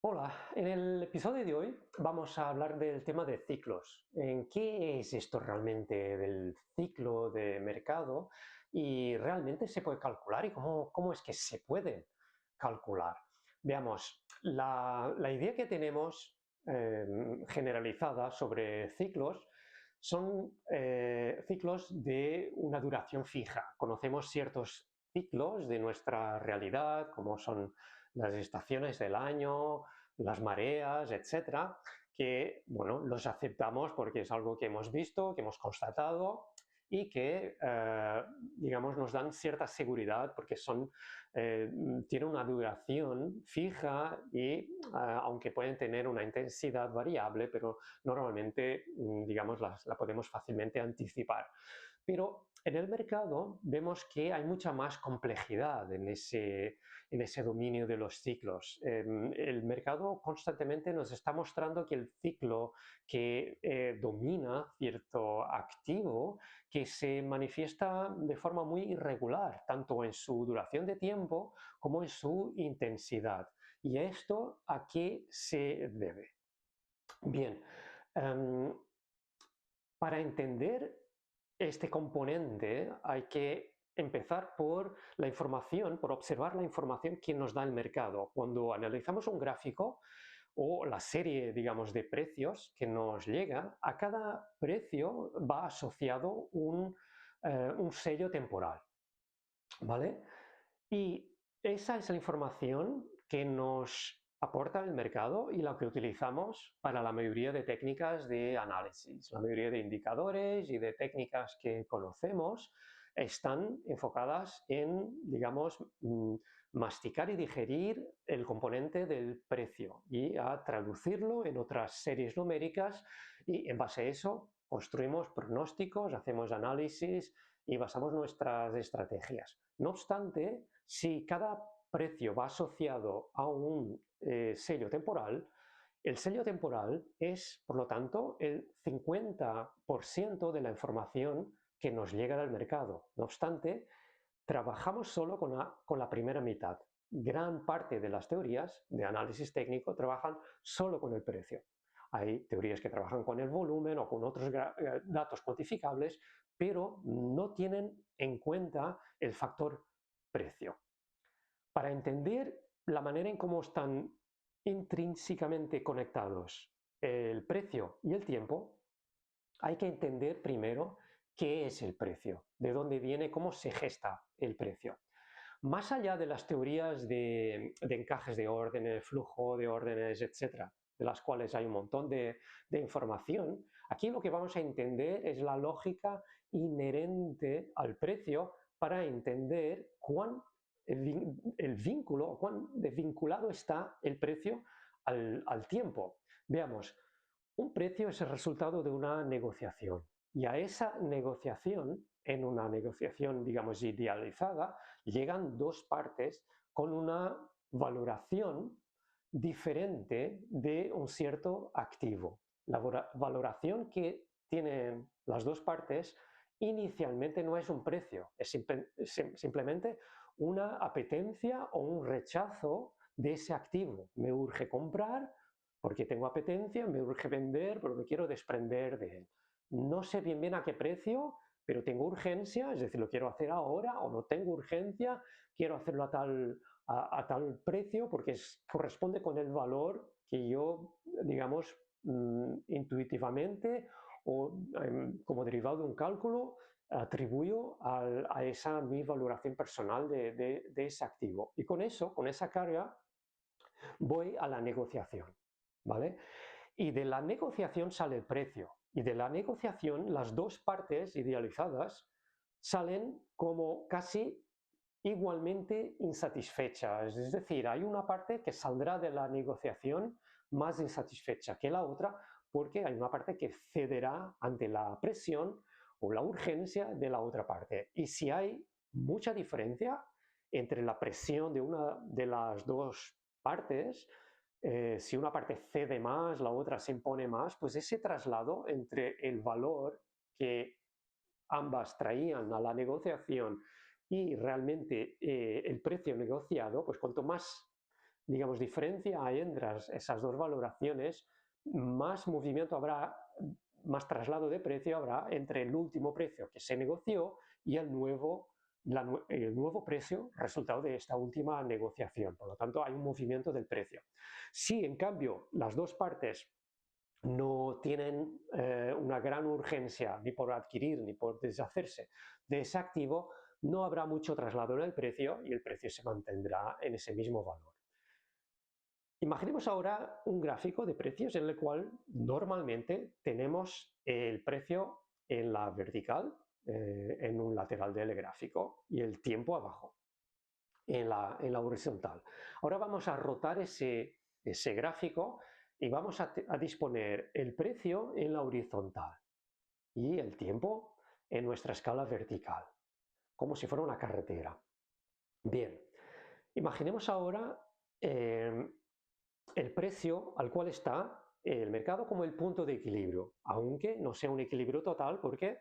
Hola, en el episodio de hoy vamos a hablar del tema de ciclos. ¿En qué es esto realmente del ciclo de mercado? ¿Y realmente se puede calcular? ¿Y cómo es que se puede calcular? Veamos, la idea que tenemos generalizada sobre ciclos son ciclos de una duración fija. Conocemos ciertos ciclos de nuestra realidad, como son las estaciones del año, las mareas, etcétera, que bueno, los aceptamos porque es algo que hemos visto, que hemos constatado y que, digamos, nos dan cierta seguridad porque tienen una duración fija y, aunque pueden tener una intensidad variable, pero normalmente, digamos, la podemos fácilmente anticipar. Pero en el mercado vemos que hay mucha más complejidad en ese dominio de los ciclos. El mercado constantemente nos está mostrando que el ciclo que domina cierto activo, que se manifiesta de forma muy irregular, tanto en su duración de tiempo como en su intensidad. ¿Y esto a qué se debe? Bien, um, para entender este componente hay que empezar por la información, por observar la información que nos da el mercado. Cuando analizamos un gráfico o la serie, digamos, de precios que nos llega, a cada precio va asociado un sello temporal, ¿vale? Y esa es la información que nos aporta el mercado y la que utilizamos para la mayoría de técnicas de análisis. La mayoría de indicadores y de técnicas que conocemos están enfocadas en, digamos, masticar y digerir el componente del precio y a traducirlo en otras series numéricas y en base a eso construimos pronósticos, hacemos análisis y basamos nuestras estrategias. No obstante, si cada precio va asociado a un sello temporal, el sello temporal es, por lo tanto, el 50% de la información que nos llega del mercado. No obstante, trabajamos solo con la primera mitad. Gran parte de las teorías de análisis técnico trabajan solo con el precio. Hay teorías que trabajan con el volumen o con otros datos cuantificables, pero no tienen en cuenta el factor precio. Para entender la manera en cómo están intrínsecamente conectados el precio y el tiempo, hay que entender primero qué es el precio, de dónde viene, cómo se gesta el precio. Más allá de las teorías de encajes de órdenes, flujo de órdenes, etcétera, de las cuales hay un montón de información, aquí lo que vamos a entender es la lógica inherente al precio para entender el vínculo, cuán desvinculado está el precio al tiempo. Veamos, un precio es el resultado de una negociación y a esa negociación, en una negociación, digamos, idealizada, llegan dos partes con una valoración diferente de un cierto activo. La valoración que tienen las dos partes inicialmente no es un precio, es simplemente una apetencia o un rechazo de ese activo. Me urge comprar porque tengo apetencia, me urge vender, pero me quiero desprender de él. No sé bien a qué precio, pero tengo urgencia, es decir, lo quiero hacer ahora, o no tengo urgencia, quiero hacerlo a tal precio porque corresponde con el valor que yo, digamos, intuitivamente o como derivado de un cálculo atribuyo a esa mi valoración personal de ese activo. Y con eso, con esa carga, voy a la negociación, ¿vale? Y de la negociación sale el precio. Y de la negociación las dos partes idealizadas salen como casi igualmente insatisfechas. Es decir, hay una parte que saldrá de la negociación más insatisfecha que la otra porque hay una parte que cederá ante la presión o la urgencia de la otra parte. Y si hay mucha diferencia entre la presión de una de las dos partes, si una parte cede más, la otra se impone más, pues ese traslado entre el valor que ambas traían a la negociación y realmente el precio negociado, pues cuanto más digamos, diferencia hay entre esas dos valoraciones, más movimiento habrá, más traslado de precio habrá entre el último precio que se negoció y el nuevo precio resultado de esta última negociación. Por lo tanto, hay un movimiento del precio. Si, en cambio, las dos partes no tienen una gran urgencia ni por adquirir ni por deshacerse de ese activo, no habrá mucho traslado en el precio y el precio se mantendrá en ese mismo valor. Imaginemos ahora un gráfico de precios en el cual normalmente tenemos el precio en la vertical, en un lateral del gráfico, y el tiempo abajo, en la horizontal. Ahora vamos a rotar ese gráfico y vamos a disponer el precio en la horizontal y el tiempo en nuestra escala vertical, como si fuera una carretera. Bien, imaginemos ahora el precio al cual está el mercado como el punto de equilibrio, aunque no sea un equilibrio total porque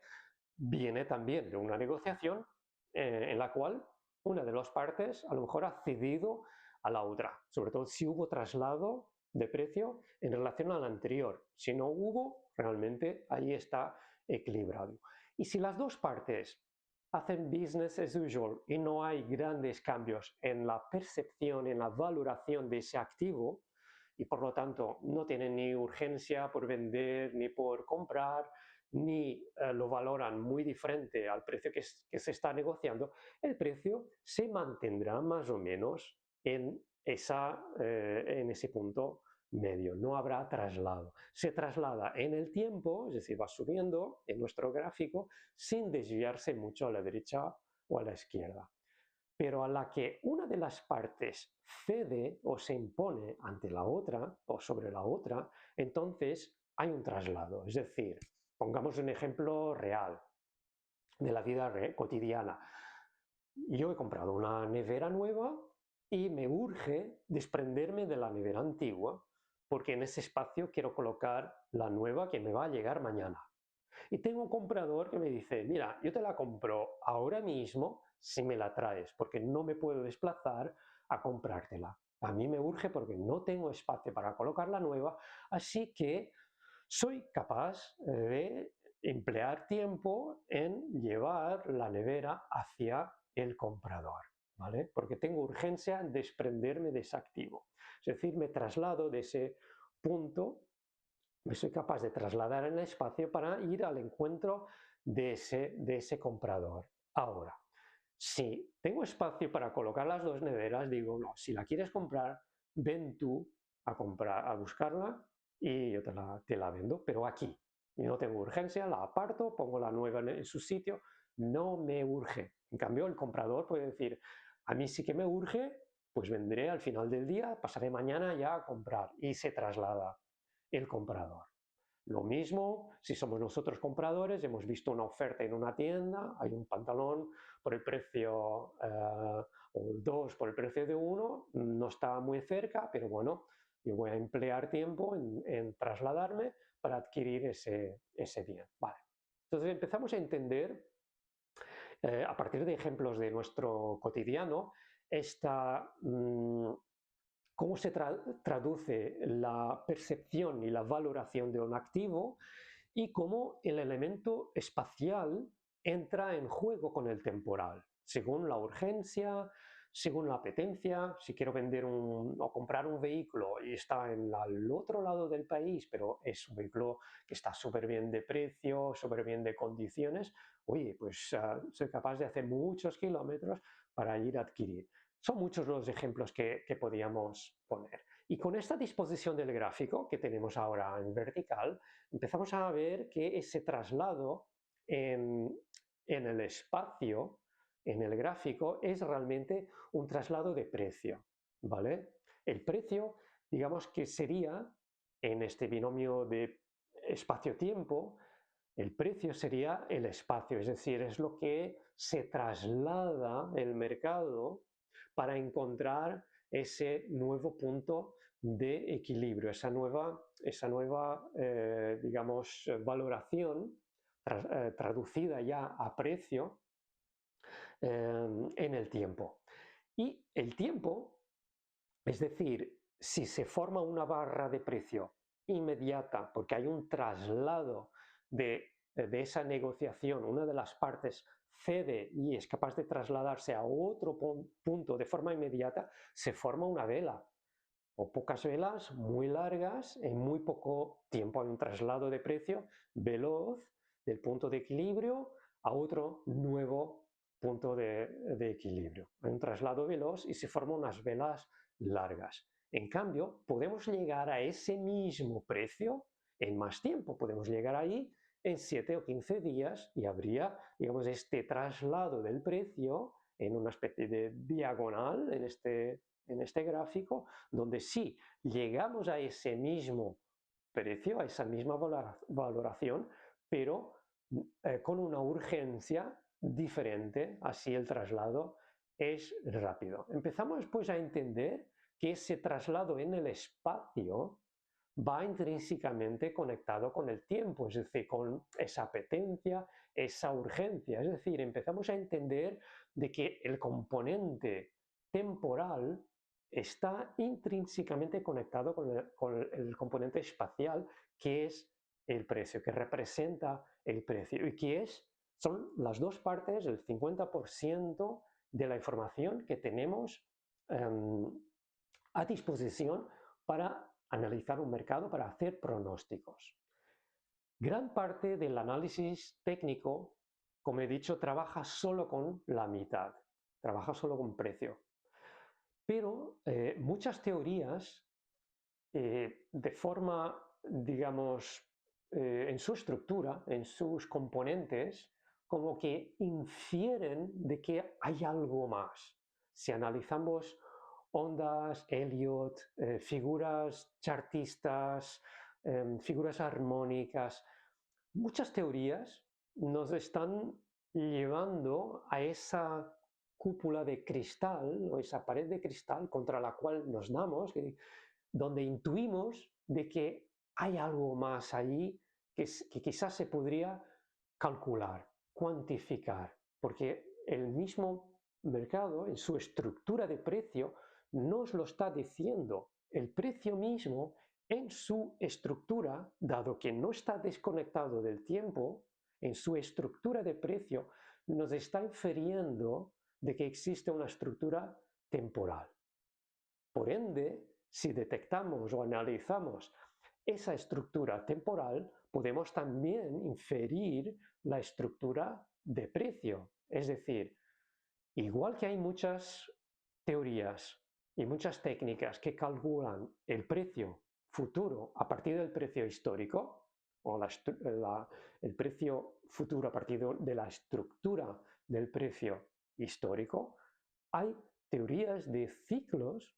viene también de una negociación en la cual una de las partes a lo mejor ha cedido a la otra, sobre todo si hubo traslado de precio en relación al anterior. Si no hubo, realmente ahí está equilibrado. Y si las dos partes hacen business as usual y no hay grandes cambios en la percepción, en la valoración de ese activo, y por lo tanto no tienen ni urgencia por vender ni por comprar, ni lo valoran muy diferente al precio que se está negociando, el precio se mantendrá más o menos en ese punto medio, no habrá traslado. Se traslada en el tiempo, es decir, va subiendo en nuestro gráfico sin desviarse mucho a la derecha o a la izquierda. Pero a la que una de las partes cede o se impone ante la otra o sobre la otra, entonces hay un traslado. Es decir, pongamos un ejemplo real de la vida cotidiana. Yo he comprado una nevera nueva y me urge desprenderme de la nevera antigua porque en ese espacio quiero colocar la nueva que me va a llegar mañana. Y tengo un comprador que me dice, mira, yo te la compro ahora mismo si me la traes, porque no me puedo desplazar a comprártela. A mí me urge porque no tengo espacio para colocar la nueva, así que soy capaz de emplear tiempo en llevar la nevera hacia el comprador, ¿vale? Porque tengo urgencia en desprenderme de ese activo. Es decir, me traslado de ese punto, me soy capaz de trasladar en el espacio para ir al encuentro de ese comprador. Ahora, si tengo espacio para colocar las dos neveras, digo, no, si la quieres comprar, ven tú a buscarla y yo te la vendo, pero aquí. Y no tengo urgencia, la aparto, pongo la nueva en su sitio, no me urge. En cambio, el comprador puede decir, a mí sí que me urge, pues vendré al final del día, pasaré mañana ya a comprar y se traslada el comprador. Lo mismo si somos nosotros compradores, hemos visto una oferta en una tienda, hay un pantalón por el precio o dos por el precio de uno, no está muy cerca, pero bueno, yo voy a emplear tiempo en trasladarme para adquirir ese bien. Vale. Entonces empezamos a entender, a partir de ejemplos de nuestro cotidiano, cómo se traduce la percepción y la valoración de un activo y cómo el elemento espacial entra en juego con el temporal, según la urgencia, según la apetencia. Si quiero vender o comprar un vehículo y está al otro lado del país, pero es un vehículo que está súper bien de precio, súper bien de condiciones, oye, pues soy capaz de hacer muchos kilómetros para ir a adquirir. Son muchos los ejemplos que podíamos poner. Y con esta disposición del gráfico que tenemos ahora en vertical, empezamos a ver que ese traslado en el espacio, en el gráfico, es realmente un traslado de precio, ¿vale? El precio, digamos que sería, en este binomio de espacio-tiempo, el precio sería el espacio, es decir, es lo que se traslada el mercado para encontrar ese nuevo punto de equilibrio, esa nueva digamos, valoración traducida ya a precio en el tiempo. Y el tiempo Es decir, si se forma una barra de precio inmediata porque hay un traslado de esa negociación, una de las partes cede y es capaz de trasladarse a otro punto de forma inmediata, se forma una vela o pocas velas muy largas en muy poco tiempo. Hay un traslado de precio veloz del punto de equilibrio a otro nuevo punto de equilibrio. Hay un traslado veloz y se forman unas velas largas. En cambio, podemos llegar a ese mismo precio en más tiempo. Podemos llegar ahí en 7 o 15 días y habría, digamos, este traslado del precio en una especie de diagonal en este gráfico, donde sí llegamos a ese mismo precio, a esa misma valoración, pero con una urgencia diferente, así el traslado es rápido. Empezamos pues a entender que ese traslado en el espacio va intrínsecamente conectado con el tiempo, es decir, con esa apetencia, esa urgencia. Es decir, empezamos a entender de que el componente temporal está intrínsecamente conectado con el componente espacial, que es el precio, que representa el precio y que son las dos partes, el 50% de la información que tenemos a disposición para analizar un mercado, para hacer pronósticos. Gran parte del análisis técnico, como he dicho, trabaja solo con la mitad, trabaja solo con precio. Pero muchas teorías, de forma, digamos, en su estructura, en sus componentes, como que infieren de que hay algo más. Si analizamos ondas, Elliot, figuras chartistas, figuras armónicas, muchas teorías nos están llevando a esa cúpula de cristal o esa pared de cristal contra la cual nos damos, donde intuimos de que hay algo más allí que quizás se podría calcular, cuantificar, porque el mismo mercado en su estructura de precio nos lo está diciendo. El precio mismo en su estructura, dado que no está desconectado del tiempo, en su estructura de precio nos está infiriendo de que existe una estructura temporal. Por ende, si detectamos o analizamos esa estructura temporal, podemos también inferir la estructura de precio. Es decir, igual que hay muchas teorías y muchas técnicas que calculan el precio futuro a partir del precio histórico, o el precio futuro a partir de la estructura del precio histórico, hay teorías de ciclos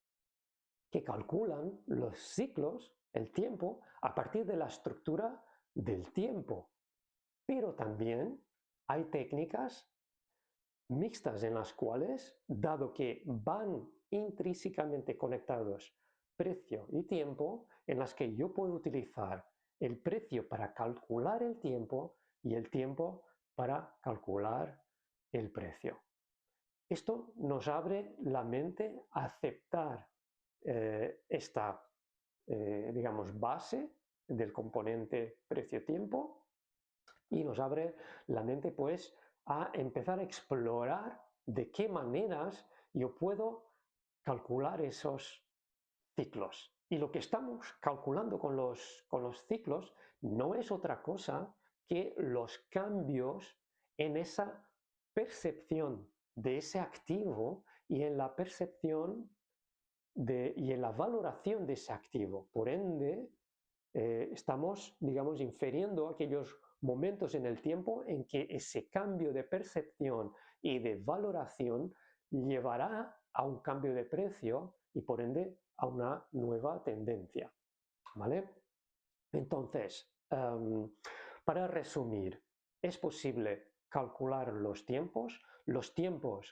que calculan los ciclos, el tiempo, a partir de la estructura del tiempo. Pero también hay técnicas mixtas en las cuales, dado que van intrínsecamente conectados precio y tiempo, en las que yo puedo utilizar el precio para calcular el tiempo y el tiempo para calcular el precio. Esto nos abre la mente a aceptar esta, digamos, base del componente precio-tiempo y nos abre la mente, pues, a empezar a explorar de qué maneras yo puedo calcular esos ciclos. Y lo que estamos calculando con los ciclos no es otra cosa que los cambios en esa percepción de ese activo y en la percepción y en la valoración de ese activo. Por ende, estamos, digamos, infiriendo aquellos momentos en el tiempo en que ese cambio de percepción y de valoración llevará a un cambio de precio y por ende a una nueva tendencia. ¿Vale? Entonces, para resumir, es posible calcular los tiempos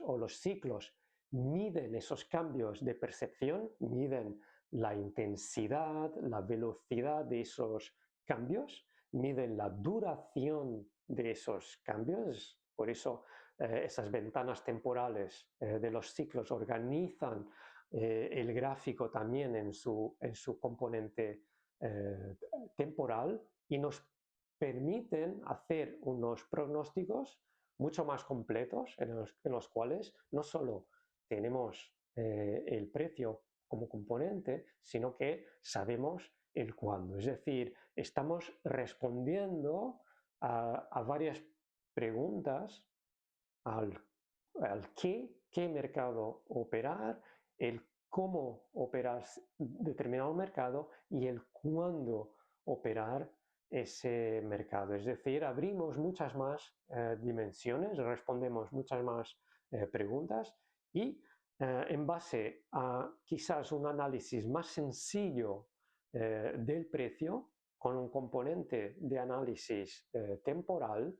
o los ciclos miden esos cambios de percepción, miden la intensidad, la velocidad de esos cambios, miden la duración de esos cambios. Por eso esas ventanas temporales de los ciclos organizan el gráfico también en su componente temporal y nos permiten hacer unos pronósticos mucho más completos en los cuales no solo tenemos el precio como componente, sino que sabemos el cuándo. Es decir, estamos respondiendo a varias preguntas al qué mercado operar, el cómo operar determinado mercado y el cuándo operar ese mercado. Es decir, abrimos muchas más dimensiones, respondemos muchas más preguntas y en base a quizás un análisis más sencillo del precio con un componente de análisis temporal,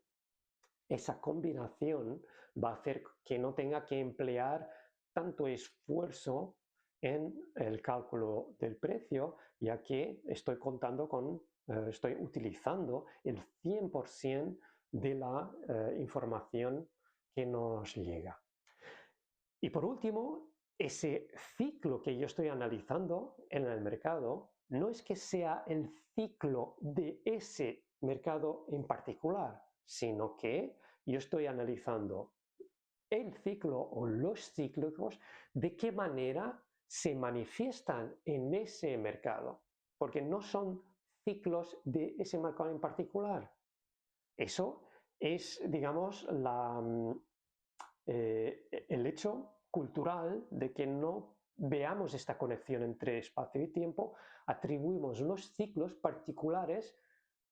esa combinación va a hacer que no tenga que emplear tanto esfuerzo en el cálculo del precio, ya que estoy estoy utilizando el 100% de la información que nos llega. Y por último, ese ciclo que yo estoy analizando en el mercado no es que sea el ciclo de ese mercado en particular, sino que yo estoy analizando el ciclo o los cíclicos, de qué manera se manifiestan en ese mercado, porque no son ciclos de ese mercado en particular. Eso es, digamos, el hecho cultural de que no veamos esta conexión entre espacio y tiempo, atribuimos unos ciclos particulares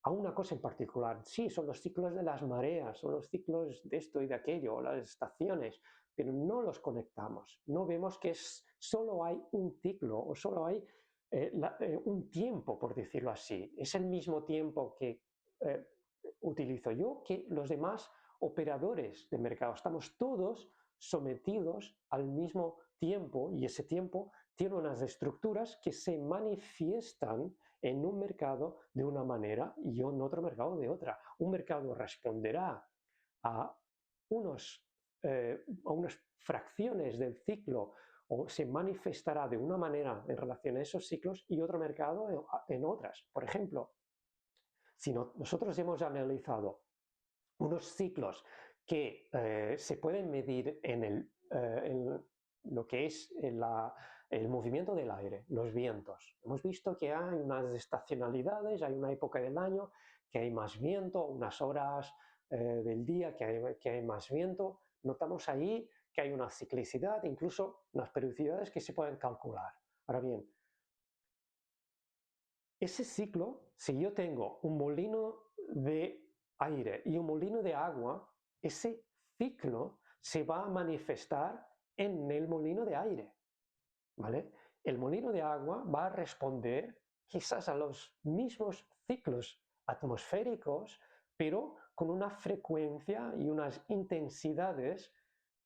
a una cosa en particular. Sí, son los ciclos de las mareas, son los ciclos de esto y de aquello, las estaciones, pero no los conectamos. No vemos que solo hay un ciclo o solo hay un tiempo, por decirlo así. Es el mismo tiempo que utilizo yo que los demás operadores de mercado. Estamos todos sometidos al mismo tiempo y ese tiempo tiene unas estructuras que se manifiestan en un mercado de una manera y en otro mercado de otra. Un mercado responderá a unas fracciones del ciclo o se manifestará de una manera en relación a esos ciclos y otro mercado en otras. Por ejemplo, si nosotros hemos analizado unos ciclos que se pueden medir en lo que es el movimiento del aire, los vientos. Hemos visto que hay unas estacionalidades, hay una época del año que hay más viento, unas horas del día que hay más viento. Notamos ahí que hay una ciclicidad, incluso unas periodicidades que se pueden calcular. Ahora bien, ese ciclo, si yo tengo un molino de aire y un molino de agua, ese ciclo se va a manifestar en el molino de aire, ¿vale? El molino de agua va a responder quizás a los mismos ciclos atmosféricos, pero con una frecuencia y unas intensidades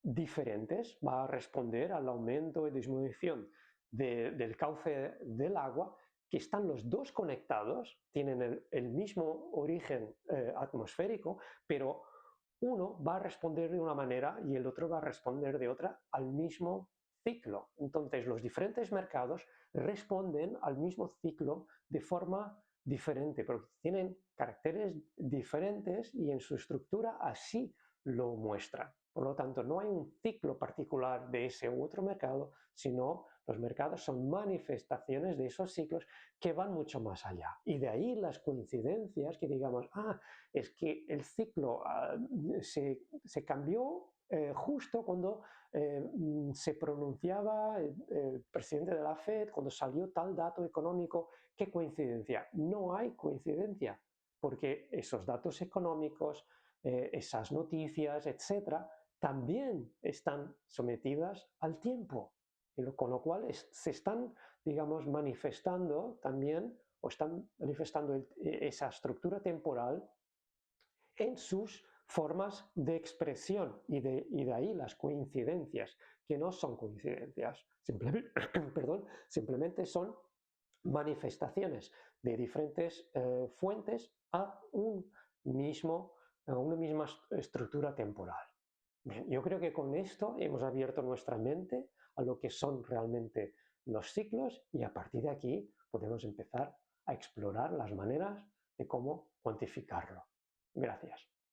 diferentes. Va a responder al aumento y disminución del cauce del agua, que están los dos conectados, tienen el mismo origen atmosférico, pero uno va a responder de una manera y el otro va a responder de otra al mismo ciclo. Entonces, los diferentes mercados responden al mismo ciclo de forma diferente, porque tienen caracteres diferentes y en su estructura así lo muestran. Por lo tanto, no hay un ciclo particular de ese u otro mercado, sino los mercados son manifestaciones de esos ciclos que van mucho más allá. Y de ahí las coincidencias que digamos, es que el ciclo se cambió justo cuando se pronunciaba el presidente de la FED, cuando salió tal dato económico. ¿Qué coincidencia? No hay coincidencia, porque esos datos económicos, esas noticias, etcétera, también están sometidas al tiempo, con lo cual se están, digamos, manifestando también o están manifestando esa estructura temporal en sus formas de expresión y de ahí las coincidencias, que no son coincidencias, simplemente son manifestaciones de diferentes fuentes a una misma estructura temporal. Bien, yo creo que con esto hemos abierto nuestra mente a lo que son realmente los ciclos y a partir de aquí podemos empezar a explorar las maneras de cómo cuantificarlo. Gracias.